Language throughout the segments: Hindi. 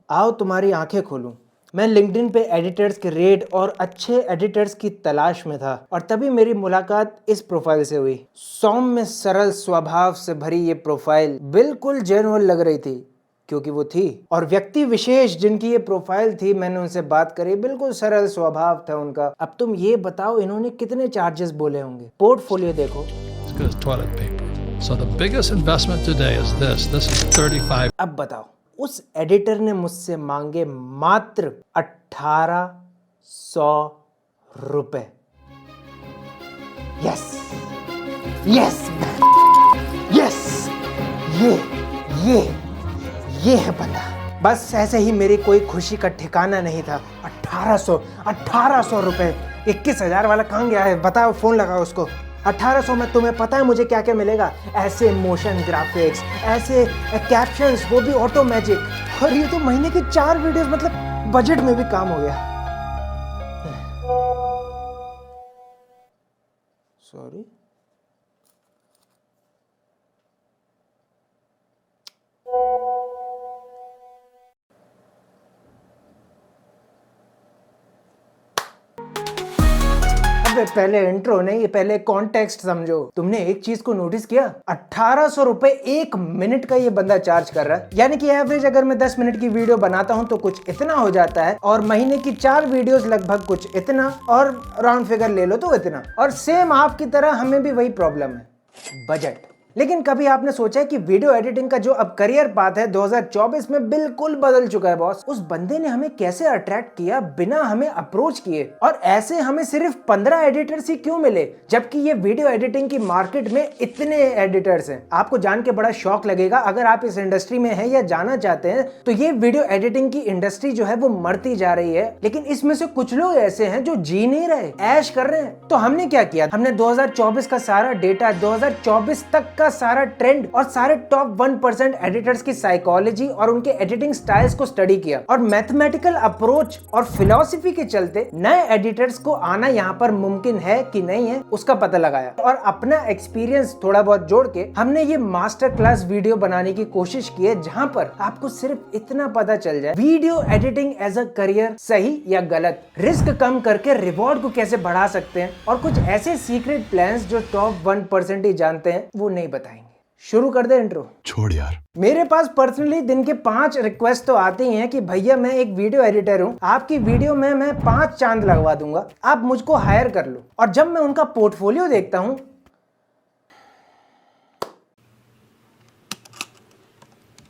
आओ तुम्हारी आंखें खोलूं। मैं लिंक्डइन पे एडिटर्स के रेट और अच्छे एडिटर्स की तलाश में था और तभी मेरी मुलाकात इस प्रोफाइल से हुई। सौम्य सरल स्वभाव से भरी ये प्रोफाइल बिल्कुल जेन्युइन लग रही थी क्योंकि वो थी। और व्यक्ति विशेष जिनकी ये प्रोफाइल थी, मैंने उनसे बात करी, बिल्कुल सरल स्वभाव था उनका। अब तुम ये बताओ इन्होंने कितने चार्जेस बोले होंगे। पोर्टफोलियो देखो। Toilet paper. So the biggest investment today is this. This is 35. अब बताओ उस एडिटर ने मुझसे मांगे मात्र 1800 रुपए। यस यस यस, ये है बंदा। बस ऐसे ही मेरी कोई खुशी का ठिकाना नहीं था। 1800 रुपए। 21,000 वाला कहाँ गया है बताओ, फोन लगाओ उसको। 1800 में तुम्हें पता है मुझे क्या क्या मिलेगा? ऐसे मोशन ग्राफिक्स, ऐसे कैप्शंस, वो भी ऑटो मैजिक। और ये तो महीने की 4 वीडियोस, मतलब बजट में भी काम हो गया। सॉरी। पहले इंट्रो नहीं, पहले कॉन्टेक्स्ट समझो। तुमने एक चीज को नोटिस किया? 1800 रुपए 1 मिनट का ये बंदा चार्ज कर रहा है। यानी कि एवरेज अगर मैं 10 मिनट की वीडियो बनाता हूं तो कुछ इतना हो जाता है, और महीने की 4 वीडियोस लगभग कुछ इतना, और राउंड फिगर ले लो तो इतना। और सेम आपकी तरह हमें भी वही प्रॉब्लम है, बजट। लेकिन कभी आपने सोचा है कि वीडियो एडिटिंग का जो अब करियर पाथ है 2024 में बिल्कुल बदल चुका है बॉस। उस बंदे ने हमें कैसे अट्रैक्ट किया बिना हमें अप्रोच किए, और ऐसे हमें सिर्फ 15 एडिटर्स ही क्यों मिले, जबकि ये वीडियो एडिटिंग की मार्केट में इतने एडिटर्स हैं। आपको जान के बड़ा शौक लगेगा, अगर आप इस इंडस्ट्री में हैं या जाना चाहते हैं, तो ये वीडियो एडिटिंग की इंडस्ट्री जो है वो मरती जा रही है। लेकिन इसमें से कुछ लोग ऐसे हैं जो जी नहीं रहे, ऐश कर रहे हैं। तो हमने क्या किया? हमने 2024 का सारा डेटा, 2024 तक का सारा ट्रेंड और सारे टॉप 1% एडिटर्स की साइकोलॉजी और उनके एडिटिंग स्टाइल्स को स्टडी किया, और मैथमेटिकल अप्रोच और फिलॉसफी के चलते नए एडिटर्स को आना यहाँ पर मुमकिन है कि नहीं है उसका पता लगाया, और अपना एक्सपीरियंस थोड़ा बहुत जोड़ के हमने ये मास्टर क्लास वीडियो बनाने की कोशिश की है, जहाँ पर आपको सिर्फ इतना पता चल जाए video editing as a career सही या गलत, रिस्क कम करके रिवॉर्ड को कैसे बढ़ा सकते हैं, और कुछ ऐसे सीक्रेट प्लान्स जो टॉप 1% ही जानते हैं वो नहीं बताएंगे। शुरू कर दे इंट्रो। छोड़ यार। मेरे पास पर्सनली दिन के 5 रिक्वेस्ट तो आते ही हैं कि भैया मैं एक वीडियो एडिटर हूं, आपकी वीडियो में मैं 5 चांद लगवा दूंगा, आप मुझको हायर कर लो। और जब मैं उनका पोर्टफोलियो देखता हूं,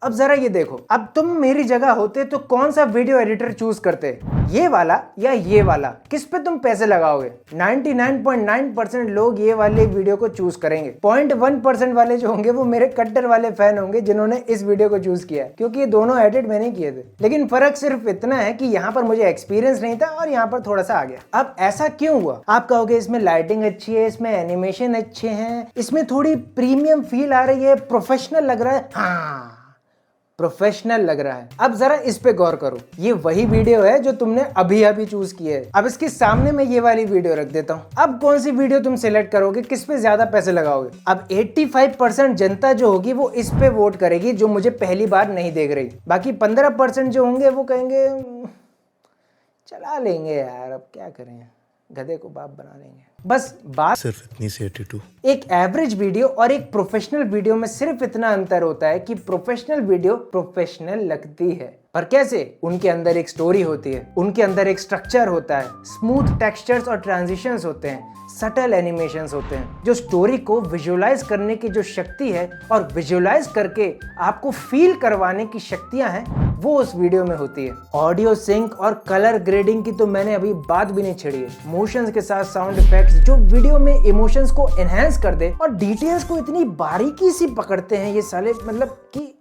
अब जरा ये देखो, अब तुम मेरी जगह होते तो कौन सा वीडियो एडिटर चूज करते? ये वाला या ये वाला? किस पे तुम पैसे लगाओगे? 99.9% लोग ये वाले वीडियो को चूज करेंगे। 0.1% वाले जो होंगे वो मेरे कट्टर वाले फैन होंगे जिन्होंने इस वीडियो को चूज किया, क्योंकि ये दोनों एडिट मैंने किए थे। लेकिन फर्क सिर्फ इतना है कि यहाँ पर मुझे एक्सपीरियंस नहीं था और यहाँ पर थोड़ा सा आ गया। अब ऐसा क्यों हुआ? आप कहोगे इसमें लाइटिंग अच्छी है, इसमें एनिमेशन अच्छे हैं, इसमें थोड़ी प्रीमियम फील आ रही है, प्रोफेशनल लग रहा है। हाँ, प्रोफेशनल लग रहा है। अब जरा इस पे गौर करो, ये वही वीडियो है जो तुमने अभी अभी चूज की है। अब इसके सामने मैं ये वाली वीडियो रख देता हूँ। अब कौन सी वीडियो तुम सिलेक्ट करोगे, किस पे ज्यादा पैसे लगाओगे? अब 85% जनता जो होगी वो इस पे वोट करेगी जो मुझे पहली बार नहीं देख रही। बाकी 15% जो होंगे वो कहेंगे चला लेंगे यार, अब क्या करें, गधे को बाप बना लेंगे। बस बात सिर्फ इतनी सी एटीट्यूड। एक एवरेज वीडियो और एक प्रोफेशनल वीडियो में सिर्फ इतना अंतर होता है कि प्रोफेशनल वीडियो प्रोफेशनल लगती है। पर कैसे? उनके अंदर एक स्टोरी होती है, उनके अंदर एक स्ट्रक्चर होता है, स्मूथ टेक्सचर्स और ट्रांजिशंस होते हैं, सटल एनिमेशंस होते हैं, जो स्टोरी को विजुअलाइज करने की जो शक्ति है और विजुअलाइज करके आपको फील करवाने की शक्तियां हैं वो उस वीडियो में होती है। ऑडियो सिंक और कलर ग्रेडिंग की तो मैंने अभी बात भी नहीं छेड़ी है। मोशंस के साथ साउंड इफेक्ट्स जो वीडियो में इमोशंस को एनहांस कर दे और डिटेल्स को इतनी बारीकी से पकड़ते हैं ये साले, मतलब कि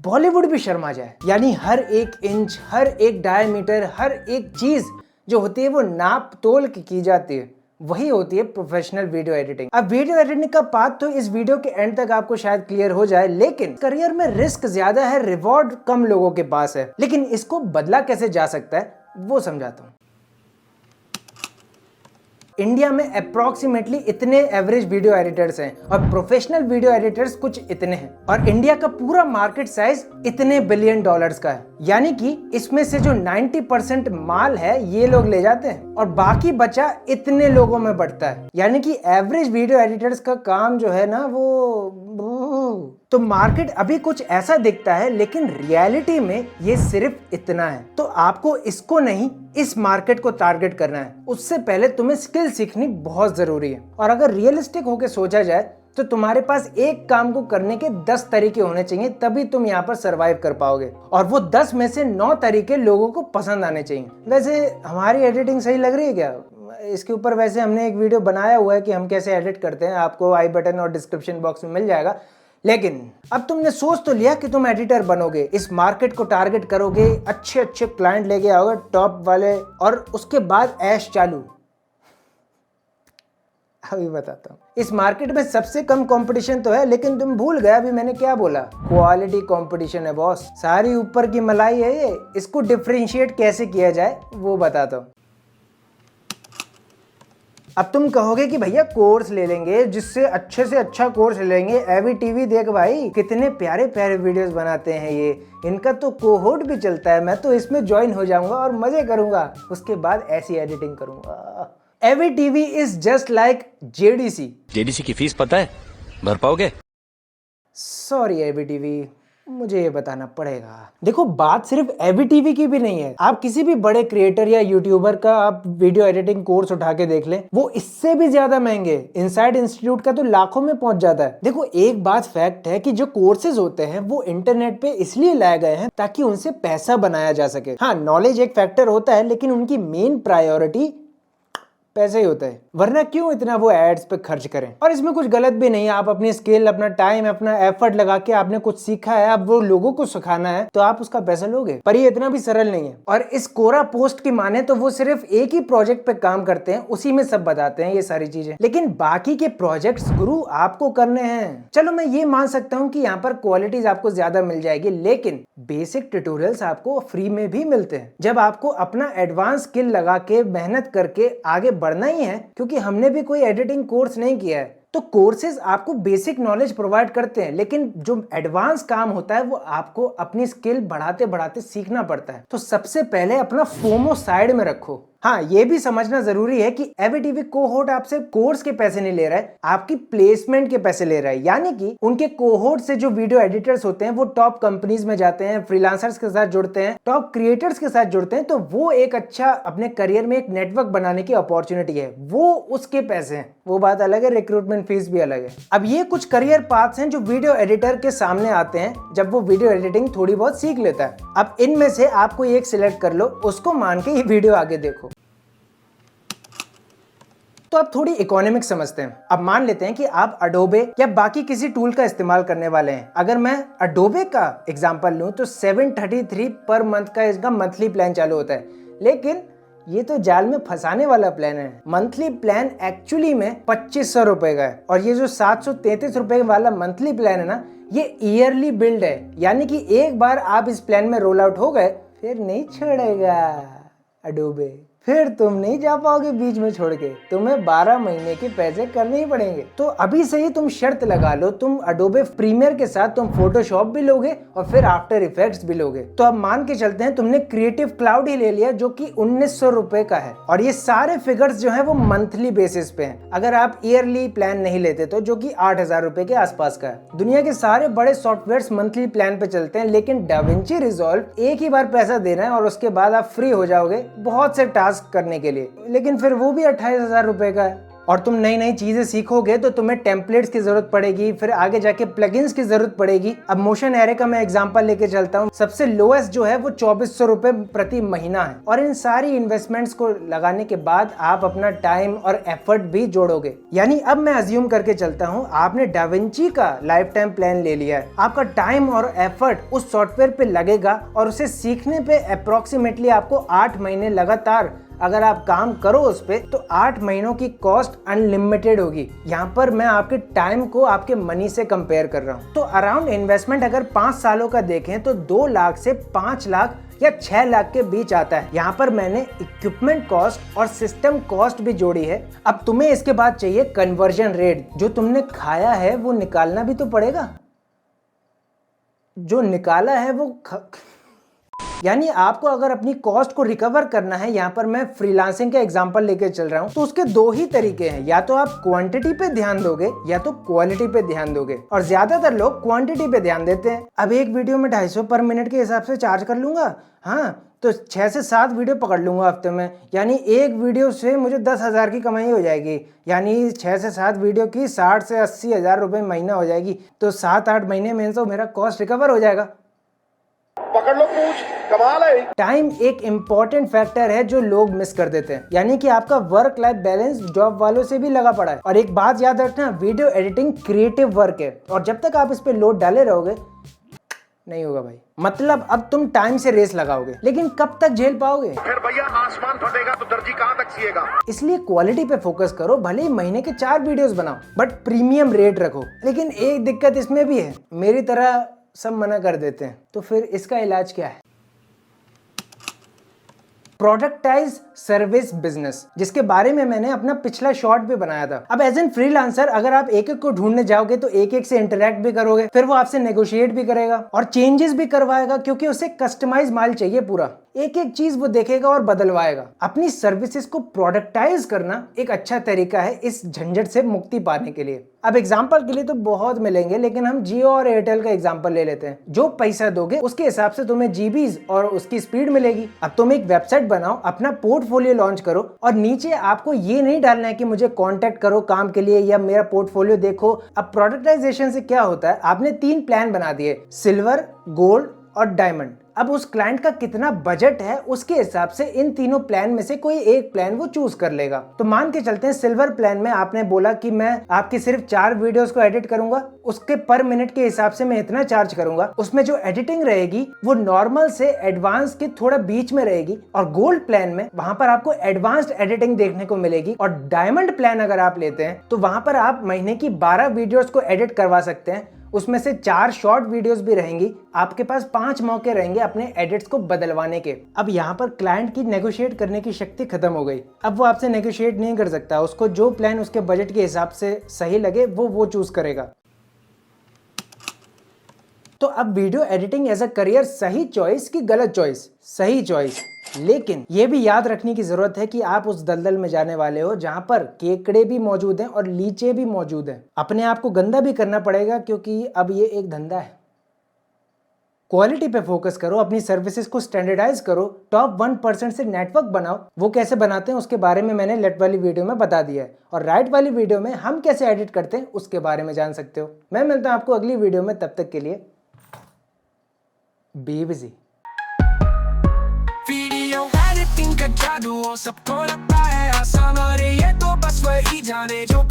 बॉलीवुड भी शर्मा जाए। यानी हर एक इंच, हर एक डायमीटर, हर एक चीज जो होती है वो नाप तोल की जाती है, वही होती है प्रोफेशनल वीडियो एडिटिंग। अब वीडियो एडिटिंग का पाथ तो इस वीडियो के एंड तक आपको शायद क्लियर हो जाए, लेकिन करियर में रिस्क ज्यादा है, रिवॉर्ड कम लोगों के पास है। लेकिन इसको बदला कैसे जा सकता है वो समझाता हूं। इंडिया में अप्रोक्सीमेटली इतने एवरेज वीडियो एडिटर्स हैं और प्रोफेशनल वीडियो एडिटर्स कुछ इतने हैं, और इंडिया का पूरा मार्केट साइज इतने बिलियन डॉलर्स का है। यानी कि इसमें से जो 90% माल है ये लोग ले जाते हैं और बाकी बचा इतने लोगों में बढ़ता है। यानी कि एवरेज वीडियो एडिटर्स का काम जो है ना वो तो मार्केट अभी कुछ ऐसा दिखता है, लेकिन रियलिटी में ये सिर्फ इतना है। तो आपको इसको नहीं, इस मार्केट को टारगेट करना है। उससे पहले तुम्हें स्किल सीखनी बहुत जरूरी है। और अगर रियलिस्टिक होकर सोचा जाए तो तुम्हारे पास एक काम को करने के 10 तरीके होने चाहिए, तभी तुम यहाँ पर सरवाइव कर पाओगे। और वो 10 में से 9 तरीके लोगों को पसंद आने चाहिए। वैसे हमारी एडिटिंग सही लग रही है क्या? इसके ऊपर वैसे हमने एक वीडियो बनाया हुआ है कि हम कैसे एडिट करते हैं, आपको आई बटन और डिस्क्रिप्शन बॉक्स में मिल जाएगा। लेकिन अब तुमने सोच तो लिया कि तुम एडिटर बनोगे, इस मार्केट को टारगेट करोगे, अच्छे अच्छे क्लाइंट लेके आओगे टॉप वाले, और उसके बाद ऐश चालू। अभी बताता हूँ। इस मार्केट में सबसे कम कंपटीशन तो है, लेकिन तुम भूल गए अभी मैंने क्या बोला, क्वालिटी कंपटीशन है बॉस। सारी ऊपर की मलाई है ये। इसको डिफरेंशिएट कैसे किया जाए वो बताता हूँ। अब तुम कहोगे कि भैया कोर्स ले लेंगे, जिससे अच्छे से अच्छा कोर्स ले लेंगे। एवी टीवी देख भाई, कितने प्यारे प्यारे वीडियोस बनाते हैं ये, इनका तो कोहोर्ट भी चलता है, मैं तो इसमें ज्वाइन हो जाऊंगा और मजे करूंगा, उसके बाद ऐसी एडिटिंग करूंगा। AV TV is just like JDC. JDC की फीस पता है, भर पाओगे? सॉरी एवी टीवी, मुझे ये बताना पड़ेगा। देखो बात सिर्फ एवी टीवी की भी नहीं है। आप किसी भी बड़े क्रिएटर या यूट्यूबर का आप वीडियो एडिटिंग कोर्स उठा के देख लें, वो इससे भी ज्यादा महंगे। इनसाइड इंस्टीट्यूट का तो लाखों में पहुंच जाता है। देखो एक बात फैक्ट है कि जो कोर्सेज होते हैं वो इंटरनेट पे इसलिए लाए गए हैं ताकि उनसे पैसा बनाया जा सके। हाँ, नॉलेज एक फैक्टर होता है, लेकिन उनकी मेन प्रायोरिटी पैसे ही होता है। वरना क्यों इतना वो एड्स पे खर्च करें। और इसमें कुछ गलत भी नहीं है। आप अपनी स्किल, अपना टाइम, अपना एफर्ट लगा के आपने कुछ सीखा है, अब वो लोगों को सिखाना है, तो आप उसका पैसा लोगे। पर ये इतना भी सरल नहीं है। और इस कोरा पोस्ट की माने तो वो सिर्फ एक ही प्रोजेक्ट पे काम करते हैं, उसी में सब बताते हैं ये सारी चीजें, लेकिन बाकी के प्रोजेक्ट्स गुरु आपको करने हैं। चलो मैं ये मान सकता हूँ कि यहाँ पर क्वालिटीज आपको ज्यादा मिल जाएगी, लेकिन बेसिक ट्यूटोरियल्स आपको फ्री में भी मिलते हैं। जब आपको अपना एडवांस स्किल लगा के मेहनत करके आगे बढ़ना ही है, क्योंकि हमने भी कोई एडिटिंग कोर्स नहीं किया है, तो कोर्सेज आपको बेसिक नॉलेज प्रोवाइड करते हैं, लेकिन जो एडवांस काम होता है वो आपको अपनी स्किल बढ़ाते बढ़ाते सीखना पड़ता है। तो सबसे पहले अपना फोमो साइड में रखो। हाँ, ये भी समझना जरूरी है कि एवी टीवी कोहोर्ट आपसे कोर्स के पैसे नहीं ले रहा है, आपकी प्लेसमेंट के पैसे ले रहा है। यानी कि उनके कोहोर्ट से जो वीडियो एडिटर्स होते हैं वो टॉप कंपनीज में जाते हैं, फ्रीलांसर्स के साथ जुड़ते हैं, टॉप क्रिएटर्स के साथ जुड़ते हैं, तो वो एक अच्छा अपने करियर में एक नेटवर्क बनाने की अपॉर्चुनिटी है, वो उसके पैसे हैं। वो बात अलग है, रिक्रूटमेंट फीस भी अलग है। अब ये कुछ करियर पाथ्स हैं जो वीडियो एडिटर के सामने आते हैं जब वो वीडियो एडिटिंग थोड़ी बहुत सीख लेता है। अब इनमें से आपको एक सिलेक्ट कर लो, उसको मान के ये वीडियो आगे देखो। तो आप थोड़ी इकोनॉमिक्स समझते हैं। अब मान लेते हैं कि आप अडोबे या बाकी किसी टूल का इस्तेमाल करने वाले हैं। अगर मैं अडोबे का एग्जांपल लूं तो 733 पर मंथ का इसका मंथली प्लान चालू होता है, लेकिन ये तो जाल में फंसाने वाला प्लान है। मंथली प्लान एक्चुअली में 2500 रुपए का है, और ये जो 733 रुपए वाला मंथली प्लान है ना, ये ईयरली बिल्ड है। यानी कि एक बार आप इस प्लान में रोल आउट हो गए, फिर नहीं छोड़ेगा अडोबे, फिर तुम नहीं जा पाओगे बीच में छोड़ के, तुम्हें 12 महीने के पैसे करने ही पड़ेंगे। तो अभी से ही तुम शर्त लगा लो, तुम अडोबे प्रीमियर के साथ तुम फोटोशॉप भी लोगे और फिर आफ्टर इफेक्ट्स भी लोगे। तो अब मान के चलते हैं तुमने क्रिएटिव क्लाउड ही ले लिया जो कि 1900 रुपए का है, और ये सारे फिगर्स जो है वो मंथली बेसिस पे हैं। अगर आप ईयरली प्लान नहीं लेते तो जो कि 8000 रुपए के आसपास का है। दुनिया के सारे बड़े सॉफ्टवेयर मंथली प्लान पे चलते हैं, लेकिन डाविंची रिजॉल्व एक ही बार पैसा देना है और उसके बाद आप फ्री हो जाओगे बहुत से टास्क करने के लिए, लेकिन फिर वो भी 28,000 रुपए का है। और तुम नई नई चीजें सीखोगे तो तुम्हें टेम्पलेट्स की जरूरत पड़ेगी, फिर आगे जाके प्लगइन्स की जरूरत पड़ेगी। अब मोशन एरे का मैं एग्जांपल लेके चलता हूँ, सबसे लोएस्ट जो है वो 2400 रुपए प्रति महीना है, और इन सारी इन्वेस्टमेंट्स को लगाने के बाद आप अपना टाइम और एफर्ट भी जोड़ोगे। यानी अब मैं अज्यूम करके चलता हूँ, आपने डाविंची का लाइफ टाइम प्लान ले लिया है, आपका टाइम और एफर्ट उस सॉफ्टवेयर पे लगेगा और उसे सीखने पे अप्रोक्सीमेटली आपको 8 महीने लगातार अगर आप काम करो उस पे, तो 8 महीनों की कॉस्ट अनलिमिटेड होगी। यहाँ पर मैं आपके टाइम को आपके मनी से कंपेयर कर रहा हूँ। तो अराउंड इन्वेस्टमेंट अगर 5 सालों का देखें तो 2 लाख से 5 लाख या 6 लाख के बीच आता है। यहाँ पर मैंने इक्विपमेंट कॉस्ट और सिस्टम कॉस्ट भी जोड़ी है। अब तुम्हें इसके बाद चाहिए कन्वर्जन रेट। जो तुमने खाया है वो निकालना भी तो पड़ेगा, जो निकाला है वो यानी आपको अगर अपनी कॉस्ट को रिकवर करना है, यहाँ पर मैं फ्रीलांसिंग का एग्जांपल लेके चल रहा हूँ, तो उसके 2 ही तरीके हैं, या तो आप क्वांटिटी पे ध्यान दोगे या तो क्वालिटी पे ध्यान दोगे, और ज्यादातर लोग क्वांटिटी पे ध्यान देते हैं। अब एक वीडियो में 250 पर मिनट के हिसाब से चार्ज कर लूंगा, हाँ तो 6 से 7 वीडियो पकड़ लूंगा हफ्ते में, यानी एक वीडियो से मुझे 10,000 की कमाई हो जाएगी, यानी 6 से 7 वीडियो की 60 से 80 हजार रुपए महीना हो जाएगी। तो 7-8 महीने में तो मेरा कॉस्ट रिकवर हो जाएगा। पकड़ लो पूछ, कमाल है। टाइम एक इम्पॉर्टेंट फैक्टर है जो लोग मिस कर देते हैं, यानी कि आपका वर्क लाइफ बैलेंस जॉब वालों से भी लगा पड़ा है। और एक बात याद रखना, वीडियो एडिटिंग क्रिएटिव वर्क है, और जब तक आप इस पे लोड डाले रहोगे नहीं होगा भाई। मतलब अब तुम टाइम से रेस लगाओगे, लेकिन कब तक झेल पाओगे? फिर भैया आसमान फटेगा तो दर्जी कहाँ तक सिएगा। इसलिए क्वालिटी पे फोकस करो, भले ही महीने के 4 वीडियोस बनाओ, बट प्रीमियम रेट रखो। लेकिन एक दिक्कत इसमें भी है, मेरी तरह सब मना कर देते हैं, तो फिर इसका इलाज क्या है? प्रोडक्टाइज सर्विस बिजनेस, जिसके बारे में मैंने अपना पिछला शॉर्ट भी बनाया था। अब एज एन फ्रीलांसर अगर आप एक एक को ढूंढने जाओगे तो एक एक से इंटरेक्ट भी करोगे, फिर वो आपसे नेगोशिएट भी करेगा और चेंजेस भी करवाएगा, क्योंकि उसे कस्टमाइज माल चाहिए पूरा। एक एक चीज वो देखेगा और बदलवाएगा। अपनी सर्विसेज को प्रोडक्टाइज करना एक अच्छा तरीका है इस झंझट से मुक्ति पाने के लिए। अब एग्जांपल के लिए तो बहुत मिलेंगे, लेकिन हम जियो और एयरटेल का एग्जांपल ले लेते हैं। जो पैसा दोगे उसके हिसाब से तुम्हें जीबीज और उसकी स्पीड मिलेगी। अब तुम एक वेबसाइट बनाओ, अपना पोर्टफोलियो लॉन्च करो, और नीचे आपको ये नहीं डालना है कि मुझे कांटेक्ट करो काम के लिए या मेरा पोर्टफोलियो देखो। अब प्रोडक्टाइजेशन से क्या होता है, आपने 3 प्लान बना दिए, सिल्वर, गोल्ड और डायमंड। अब उस क्लाइंट का कितना बजट है उसके हिसाब से इन तीनों प्लान में से कोई एक प्लान वो चूज कर लेगा। तो मान के चलते हैं सिल्वर प्लान में आपने बोला कि मैं आपकी सिर्फ 4 वीडियोस को एडिट करूंगा, उसके पर मिनट के हिसाब से मैं इतना चार्ज करूंगा। उसमें जो एडिटिंग रहेगी वो नॉर्मल से एडवांस के थोड़ा बीच में रहेगी। और गोल्ड प्लान में वहां पर आपको एडवांस्ड एडिटिंग देखने को मिलेगी। और डायमंड प्लान अगर आप लेते हैं तो वहां पर आप महीने की 12 वीडियोस को एडिट करवा सकते हैं, उसमें से 4 शॉर्ट वीडियोस भी रहेंगी। आपके पास 5 मौके रहेंगे अपने एडिट्स को बदलवाने के। अब यहाँ पर क्लाइंट की नेगोशिएट करने की शक्ति खत्म हो गई। अब वो आपसे नेगोशिएट नहीं कर सकता, उसको जो प्लान उसके बजट के हिसाब से सही लगे वो चूज करेगा। तो अब video editing as a career सही चॉइस की गलत चॉइस? सही चॉइस, लेकिन ये भी याद रखने की जरूरत है कि आप उस दलदल में जाने वाले हो जहां पर केकड़े भी मौजूद हैं और लीचे भी मौजूद हैं। अपने आप को गंदा भी करना पड़ेगा, क्योंकि अब ये एक धंधा है। क्वालिटी पे फोकस करो, अपनी सर्विसेज को स्टैंडर्डाइज करो, टॉप 1% से नेटवर्क बनाओ। वो कैसे बनाते हैं उसके बारे में मैंने लेफ्ट वाली वीडियो में बता दिया है, और राइट वाली वीडियो में हम कैसे एडिट करते हैं उसके बारे में जान सकते हो। मैं मिलता हूं आपको अगली वीडियो में, तब तक के लिए बी बिजी। वीडियो एडिटिंग का जादू सबको लगता है आसान, और ये तो बस वही जाने जो